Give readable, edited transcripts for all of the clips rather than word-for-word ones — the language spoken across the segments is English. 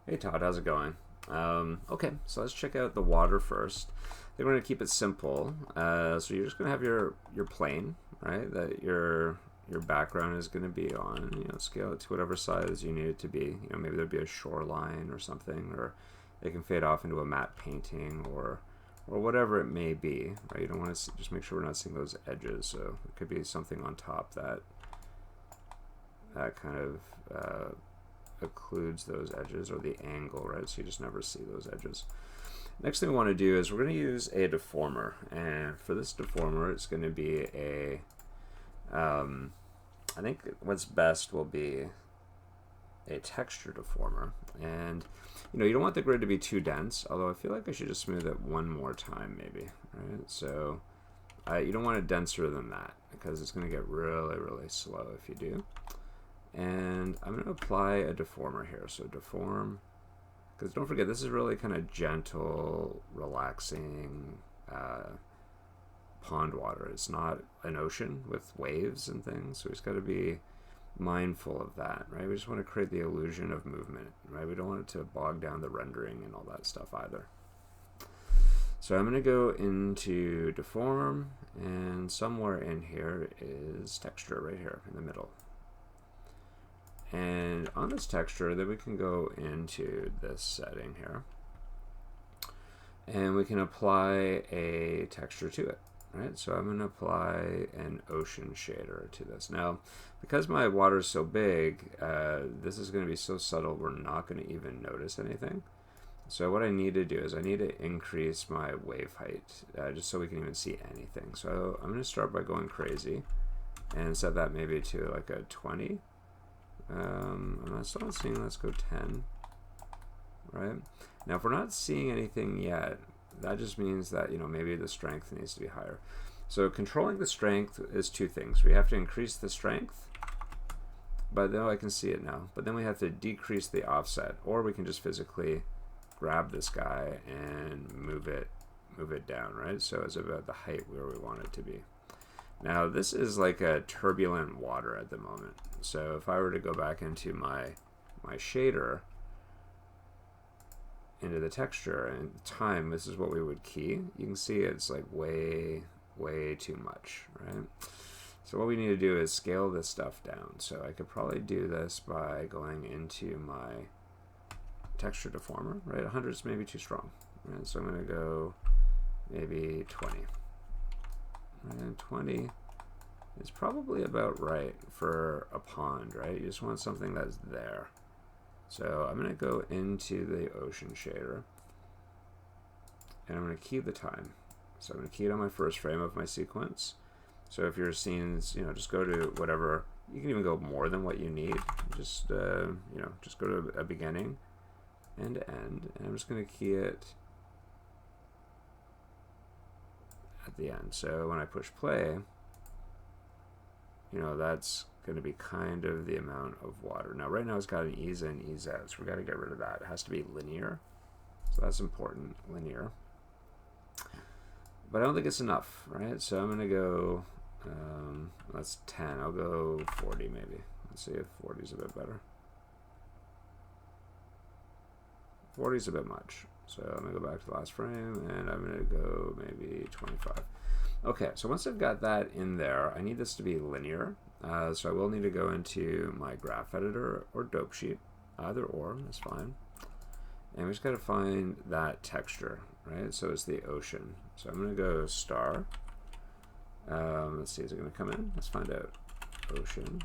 Hey Todd, how's it going? Okay, so let's check out the water first. I think we're gonna keep it simple. So you're just gonna have your plane, right? That your background is gonna be on. You know, scale it to whatever size you need it to be. You know, maybe there'd be a shoreline or something, or it can fade off into a matte painting or whatever it may be. Right? You don't want to just make sure we're not seeing those edges. So it could be something on top that kind of occludes those edges, or the angle, right? So you just never see those edges. Next thing we want to do is we're going to use a deformer, and for this deformer it's going to be a I think what's best will be a texture deformer. And you know, you don't want the grid to be too dense, although I feel like I should just smooth it one more time maybe, right? So you don't want it denser than that because it's going to get really slow if you do. And I'm going to apply a deformer here. So deform, because don't forget, this is really kind of gentle, relaxing pond water. It's not an ocean with waves and things, so we've got to be mindful of that, right? We just want to create the illusion of movement, right? We don't want it to bog down the rendering and all that stuff either. So I'm going to go into deform, and somewhere in here is texture right here in the middle. And on this texture, then we can go into this setting here, and we can apply a texture to it, right? So I'm going to apply an ocean shader to this. Now, because my water is so big, this is going to be so subtle, we're not going to even notice anything. So what I need to do is I need to increase my wave height, just so we can even see anything. So I'm going to start by going crazy and set that maybe to like a 20. I'm still not seeing, let's go 10, right? Now if we're not seeing anything yet, that just means that, you know, maybe the strength needs to be higher. So controlling the strength is two things. We have to increase the strength, but then I can see it now, but then we have to decrease the offset, or we can just physically grab this guy and move it down, right? So it's about the height where we want it to be. Now this is like a turbulent water at the moment. So if I were to go back into my shader, into the texture and time, this is what we would key. You can see it's like way too much, right? So what we need to do is scale this stuff down. So I could probably do this by going into my texture deformer, right? 100 is maybe too strong, right? So I'm going to go maybe 20. And 20 is probably about right for a pond, right? You just want something that's there. So I'm going to go into the ocean shader, and I'm going to key the time. So I'm going to key it on my first frame of my sequence. So if your scenes, you know, just go to whatever, you can even go more than what you need. Just, you know, just go to a beginning and end, and I'm just going to key it at the end. So when I push play, you know, that's going to be kind of the amount of water. Now right now it's got an ease in, ease out, so we got to get rid of that. It has to be linear, so that's important, linear. But I don't think it's enough, right? So I'm going to go, that's 10. I'll go 40 maybe. Let's see if 40 is a bit better. 40 is a bit much. So I'm going to go back to the last frame, and I'm going to go maybe 25. Okay, so once I've got that in there, I need this to be linear. So I will need to go into my graph editor or dope sheet. Either or, that's fine. And we just got to find that texture, right? So it's the ocean. So I'm going to go star. Let's see, is it going to come in? Let's find out. Ocean.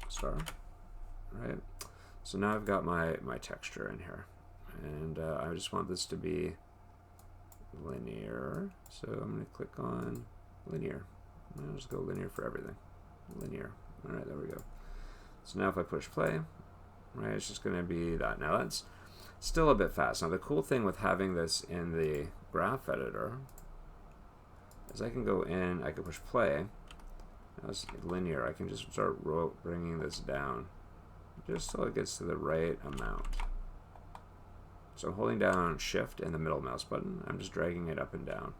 Star. Right? So now I've got my texture in here. And I just want this to be linear. So I'm going to click on linear. I'll just go linear for everything. Linear. All right, there we go. So now if I push play, right, it's just going to be that. Now that's still a bit fast. Now the cool thing with having this in the graph editor is I can go in, I can push play. Now it's linear. I can just start bringing this down just so it gets to the right amount. So I'm holding down shift and the middle mouse button. I'm just dragging it up and down.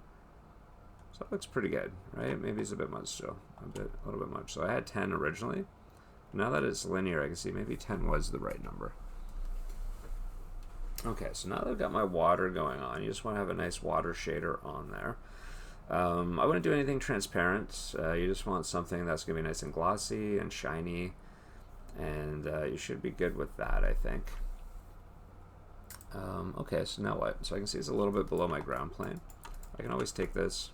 So that looks pretty good, right? Maybe it's a bit much still, a little bit much. So I had 10 originally. Now that it's linear, I can see maybe 10 was the right number. Okay, so now that I've got my water going on, you just want to have a nice water shader on there. I wouldn't do anything transparent. You just want something that's going to be nice and glossy and shiny, and you should be good with that, I think. Okay, so now what? So I can see it's a little bit below my ground plane. I can always take this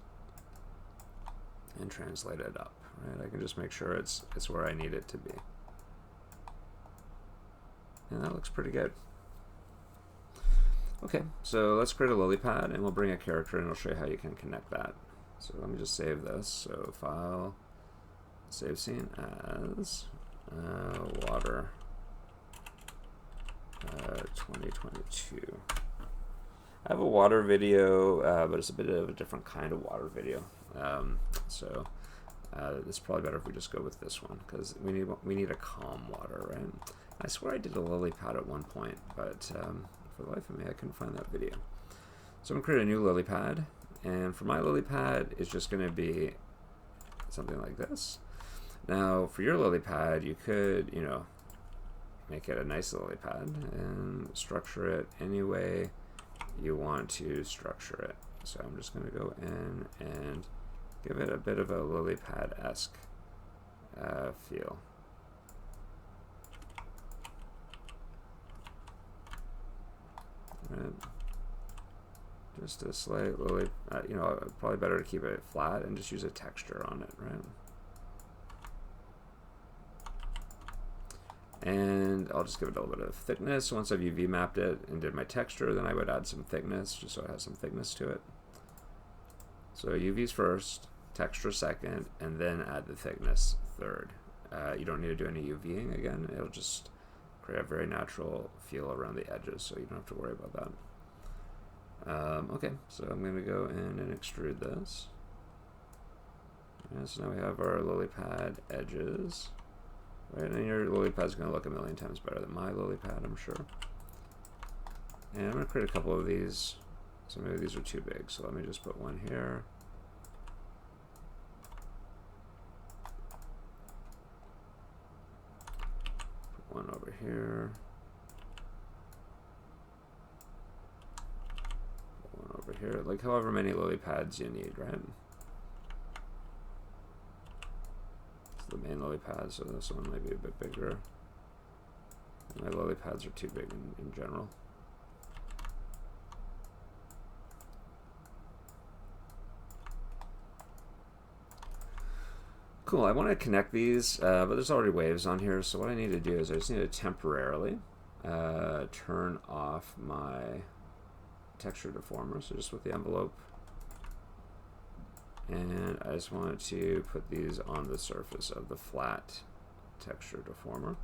and translate it up, right? I can just make sure it's where I need it to be. And that looks pretty good. Okay, so let's create a lily pad, and we'll bring a character and I'll show you how you can connect that. So let me just save this. So file, save scene as water 2022. I have a water video, but it's a bit of a different kind of water video. It's probably better if we just go with this one because we need a calm water, right? I swear I did a lily pad at one point, but for the life of me, I couldn't find that video. So I'm gonna create a new lily pad, and for my lily pad, it's just gonna be something like this. Now, for your lily pad, you could, make it a nice lily pad and structure it any way you want to structure it. So I'm just gonna go in and give it a bit of a lily pad-esque feel. Right. Just a slight lily, probably better to keep it flat and just use a texture on it, right? And I'll just give it a little bit of thickness. Once I've UV mapped it and did my texture, then I would add some thickness, just so it has some thickness to it. So UV's first, texture second, and then add the thickness third. You don't need to do any UVing again. It'll just create a very natural feel around the edges, so you don't have to worry about that. Okay, so I'm going to go in and extrude this. So now we have our lily pad edges. Right, and your lily pad is going to look a million times better than my lily pad, I'm sure. And I'm going to create a couple of these. So maybe these are too big, so let me just put one here. Put one over here. Put one over here. Like however many lily pads you need, right? The main lily pad, so this one might be a bit bigger. And my lily pads are too big in general. Cool, I want to connect these, but there's already waves on here, so what I need to do is I just need to temporarily turn off my texture deformer, so just with the envelope. And I just wanted to put these on the surface of the flat texture deformer.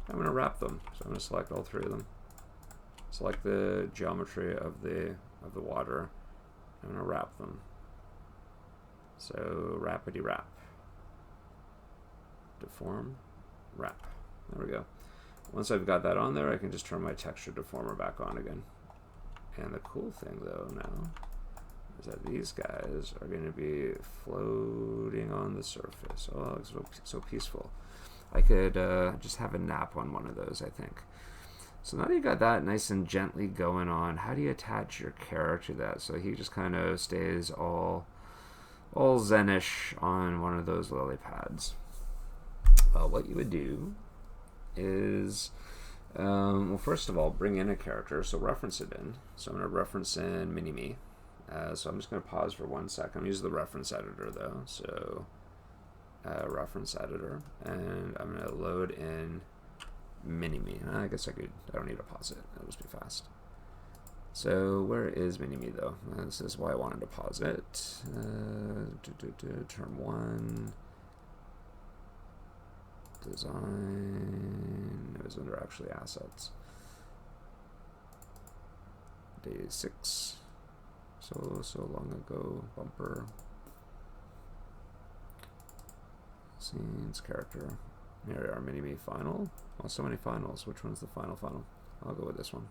I'm going to wrap them, so I'm going to select all three of them. Select the geometry of the water. I'm going to wrap them. So wrappity wrap. Deform, wrap. There we go. Once I've got that on there, I can just turn my texture deformer back on again. And the cool thing though now is that these guys are going to be floating on the surface. Oh, it's so peaceful. I could just have a nap on one of those, I think. So now that you got that nice and gently going on, how do you attach your character to that so he just kind of stays all zen-ish on one of those lily pads? Well, what you would do is, well, first of all, bring in a character, so reference it in. So I'm going to reference in Mini-Me. So I'm just going to pause for 1 second. I'm using the reference editor though, so reference editor, and I'm going to load in Mini-Me. I guess I don't need to pause it, it'll just be fast. So where is Mini-Me though? This is why I wanted to pause it. Term 1, design, it was under actually assets. Day 6. So long ago, bumper, scenes, character. Here are Mini-Me final. Oh, so many finals. Which one's the final? I'll go with this one.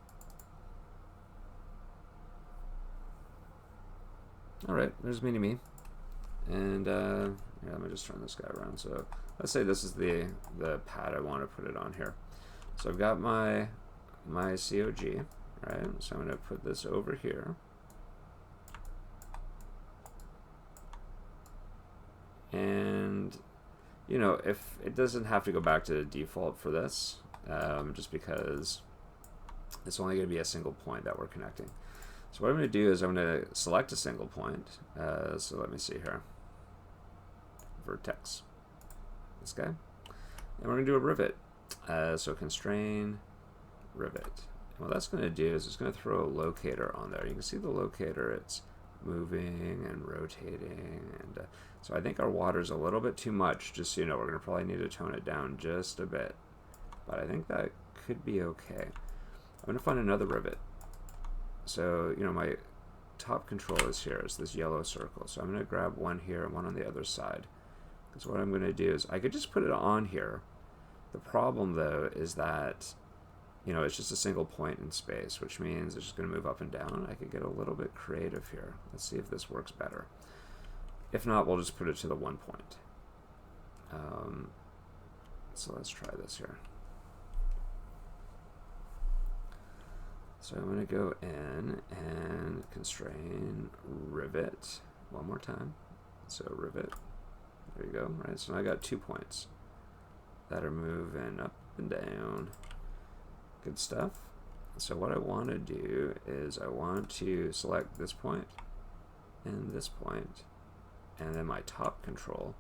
Alright, there's Mini-Me. And yeah, let me just turn this guy around. So let's say this is the pad I want to put it on here. So I've got my COG, right? So I'm going to put this over here. And, you know, if it doesn't have to go back to the default for this, just because it's only going to be a single point that we're connecting. So what I'm going to do is I'm going to select a single point. So let me see here. Vertex. This guy. And we're going to do a rivet. So constrain rivet. And what that's going to do is it's going to throw a locator on there. You can see the locator, it's moving and rotating. And so I think our water's a little bit too much. Just so you know, we're going to probably need to tone it down just a bit. But I think that could be okay. I'm going to find another rivet. So, you know, my top control is here. It's this yellow circle. So I'm going to grab one here and one on the other side. Because what I'm going to do is I could just put it on here. The problem, though, is that, you know, it's just a single point in space, which means it's just going to move up and down. I could get a little bit creative here. Let's see if this works better. If not, we'll just put it to the 1 point. So let's try this here. So I'm going to go in and constrain rivet one more time. So rivet, there you go, right? So now I got 2 points that are moving up and down. Good stuff. So what I want to do is I want to select this point and this point, and then my top control.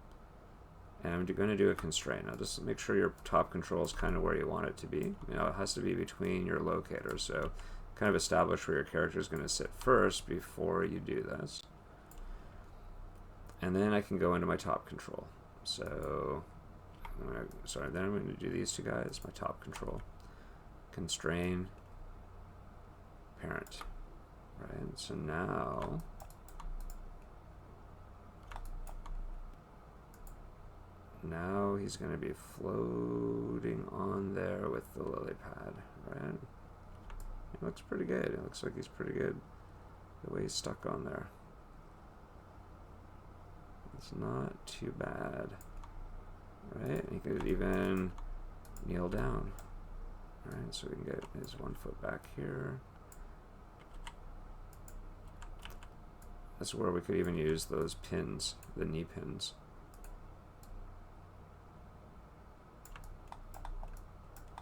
And I'm going to do a constraint. Now just make sure your top control is kind of where you want it to be. You know, it has to be between your locators. So kind of establish where your character is going to sit first before you do this. And then I can go into my top control. So, then I'm going to do these two guys, my top control. Constrain parent. Right, so now he's going to be floating on there with the lily pad, right? It looks pretty good. It looks like he's pretty good the way he's stuck on there. It's not too bad, right? He could even kneel down, right? So we can get his 1 foot back here. That's where we could even use those pins, the knee pins.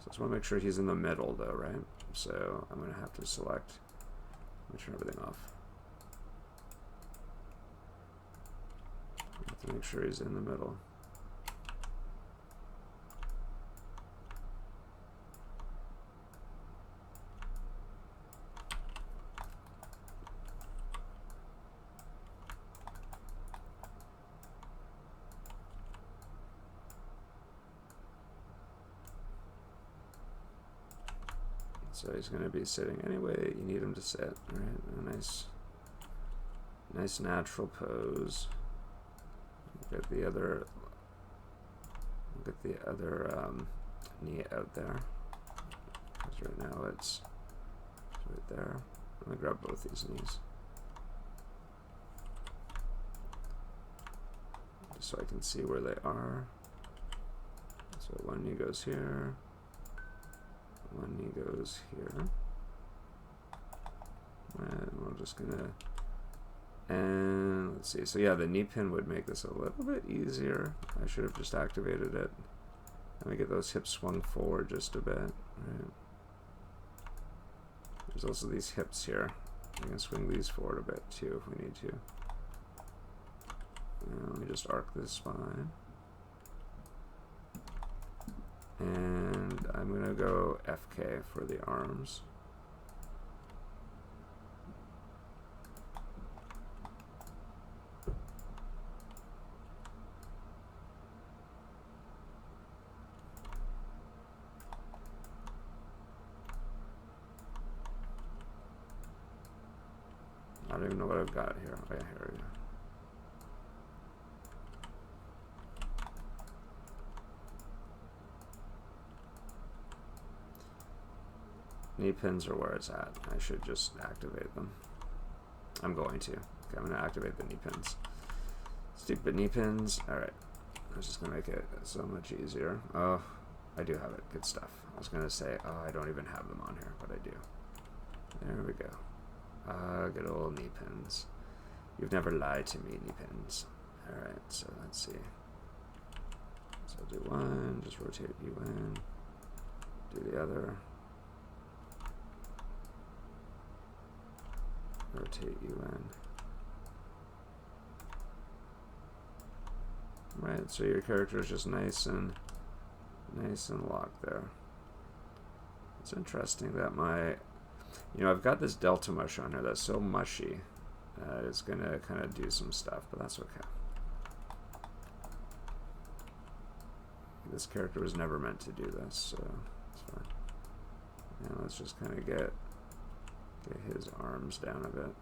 So I just want to make sure he's in the middle though, right? So I'm going to have to select, turn everything off. I have to make sure he's in the middle. So he's going to be sitting anyway you need him to sit, right? A nice natural pose. Get the other knee out there. Because right now it's right there. I'm going to grab both these knees. Just so I can see where they are. So one knee goes here. One knee goes here. And we're just gonna, and let's see. So yeah, the knee pin would make this a little bit easier. I should have just activated it. Let me get those hips swung forward just a bit. Right. There's also these hips here. I can swing these forward a bit too if we need to. And let me just arc this spine. And I'm going to go FK for the arms. I don't even know what I've got here. Oh, yeah, here we go. Knee pins are where it's at. I should just activate them. I'm going to. Okay, I'm going to activate the knee pins. Stupid knee pins. Alright. I was just going to make it so much easier. Oh, I do have it. Good stuff. I was going to say, oh, I don't even have them on here, but I do. There we go. Good old knee pins. You've never lied to me, knee pins. Alright, so let's see. So I'll do one, just rotate you in. Do the other. Rotate you in. Right, so your character is just nice and locked there. It's interesting that I've got this delta mush on here that's so mushy. It's gonna kind of do some stuff, but that's okay. This character was never meant to do this, so it's fine. And let's just kind of get his arms down a bit.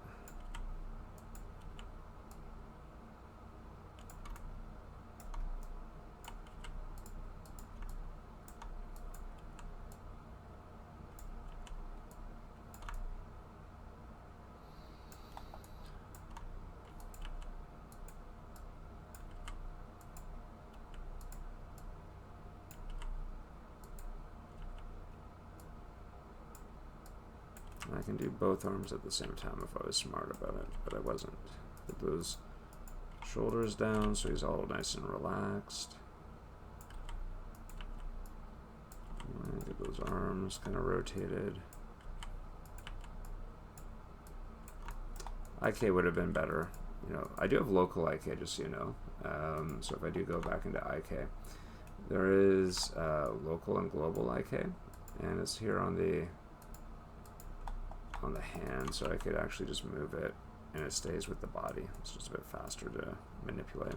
I can do both arms at the same time if I was smart about it, but I wasn't. Put those shoulders down so he's all nice and relaxed. Get those arms kind of rotated. IK would have been better. I do have local IK, just so you know. So if I do go back into IK, there is local and global IK, and it's here on the hand, so I could actually just move it and it stays with the body. It's just a bit faster to manipulate.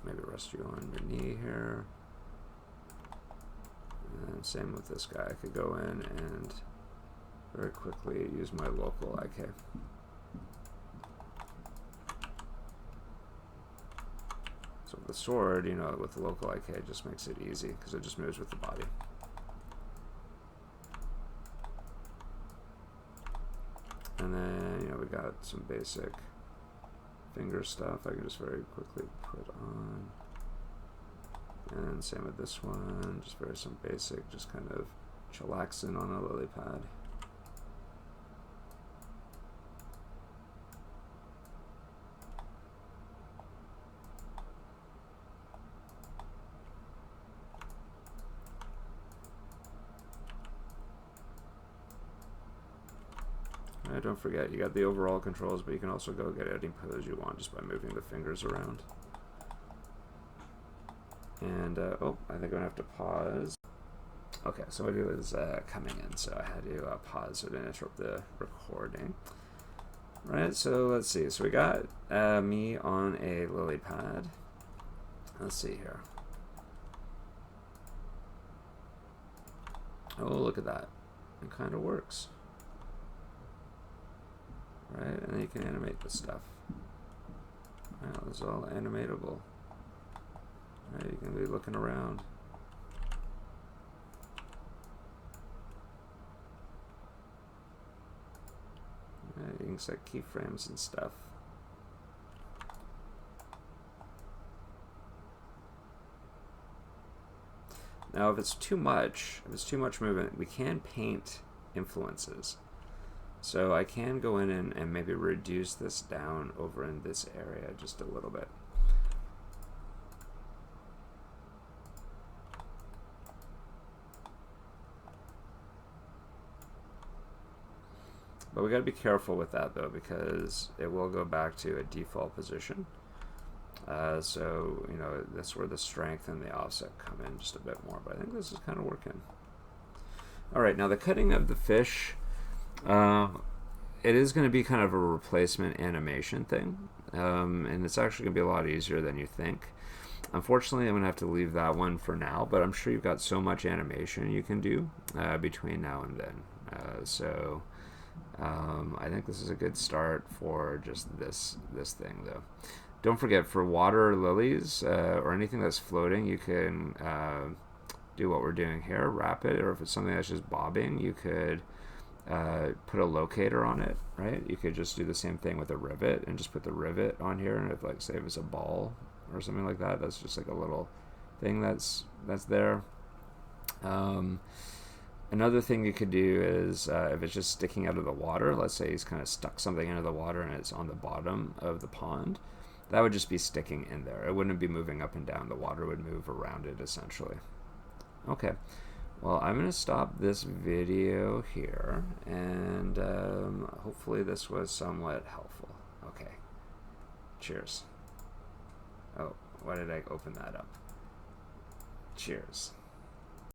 Maybe rest you on your knee here. And same with this guy. I could go in and very quickly use my local IK. So with the sword, with the local IK, it just makes it easy because it just moves with the body. And then, we got some basic finger stuff I can just very quickly put on. And same with this one, just some basic, just kind of chillaxing on a lily pad. Don't forget, you got the overall controls, but you can also go get any pose you want just by moving the fingers around. And, oh, I think I'm going to have to pause. Okay, so what I do is coming in, so I had to pause so it didn't interrupt the recording. Right, so let's see. So we got me on a lily pad. Let's see here. Oh, look at that. It kind of works. Right, and then you can animate this stuff. Wow, this is all animatable. Right, you can be looking around. Right, you can set keyframes and stuff. Now, if it's too much movement, we can paint influences. So I can go in and maybe reduce this down over in this area just a little bit. But we got to be careful with that though, because it will go back to a default position. So, that's where the strength and the offset come in just a bit more, but I think this is kind of working. All right, now the cutting of the fish, it is going to be kind of a replacement animation thing, and it's actually going to be a lot easier than you think. Unfortunately, I'm going to have to leave that one for now, but I'm sure you've got so much animation you can do between now and then. So I think this is a good start for just this thing, though. Don't forget, for water lilies or anything that's floating, you can do what we're doing here, wrap it, or if it's something that's just bobbing, you could put a locator on it, right? You could just do the same thing with a rivet and just put the rivet on here, and if, like, say if it's a ball or something like that, that's just like a little thing that's there. Another thing you could do is if it's just sticking out of the water, let's say he's kind of stuck something into the water and it's on the bottom of the pond, that would just be sticking in there. It wouldn't be moving up and down. The water would move around it essentially. Okay, well, I'm going to stop this video here, and hopefully this was somewhat helpful. Okay, cheers. Oh, why did I open that up? Cheers.